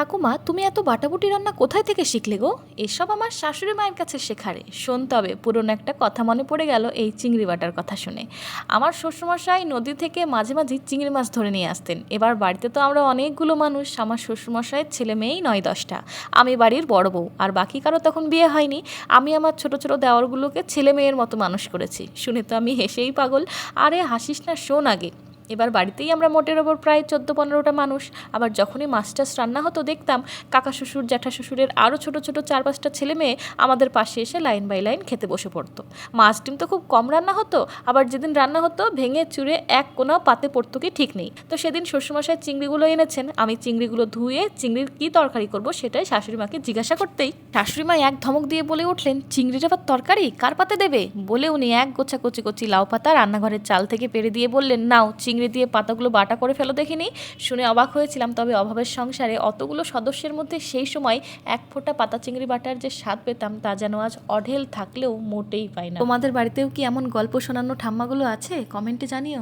ঠাকুমা, তুমি এত বাটাবুটি রান্না কোথায় থেকে শিখলে গো? এসব আমার শাশুড়ি মায়ের কাছে শেখারে। শুনতে হবে, পুরনো একটা কথা মনে পড়ে গেল এই চিংড়ি বাটার কথা শুনে। আমার শ্বশুরমশাই নদী থেকে মাঝে মাঝে চিংড়ি মাছ ধরে নিয়ে আসতেন। এবার বাড়িতে তো আমরা অনেকগুলো মানুষ, আমার শ্বশুরমশাইয়ের ছেলে মেয়েই 9-10টা। আমি বাড়ির বড় বউ, আর বাকি কারো তখন বিয়ে হয়নি। আমি আমার ছোট ছোট দেওরগুলোকে ছেলে মেয়ের মতো মানুষ করেছি। শুনে তো আমি হেসেই পাগল। আরে হাসিস না, শোন আগে। এবার বাড়িতেই আমরা মোটের ওপর প্রায় 14-15টা মানুষ। আবার যখনই মাছ টাছ রান্না হতো দেখতাম কাকা শ্বশুর জ্যাঠা শ্বশুরের আরও ছোট ছোট 4-5টা ছেলে মেয়ে আমাদের পাশে এসে লাইন বাই লাইন খেতে বসে পড়তো। মাছ ডিম তো খুব কম রান্না হতো, আবার যেদিন রান্না হতো ভেঙে চুরে এক কোনাও পাতে পড়তো কি ঠিক নেই। তো সেদিন শ্বশুরমশাই চিংড়িগুলো এনেছেন, আমি চিংড়িগুলো ধুয়ে চিংড়ির কী তরকারি করব সেটাই শাশুড়ি মাকে জিজ্ঞাসা করতেই শাশুড়ি মা এক ধমক দিয়ে বলে উঠলেন, চিংড়ির আবার তরকারি কার পাতে দেবে? বলে উনি এক গোছা কচি কচি লাউ পাতা রান্নাঘরের চাল থেকে পেরে দিয়ে বললেন, নাও চিংড়ি দিয়ে পাতাগুলো বাটা করে ফেলো দেখিনি। শুনে অবাক হয়েছিলাম, তবে অভাবের সংসারে অতগুলো সদস্যের মধ্যে সেই সময় এক ফোঁটা পাতা চিংড়ি বাটার যে স্বাদ পেতাম তা যেন আজ অঢেল থাকলেও মোটেই পাই না। তোমাদের বাড়িতেও কি এমন গল্প শোনানো ঠাম্মাগুলো আছে? কমেন্টে জানিও।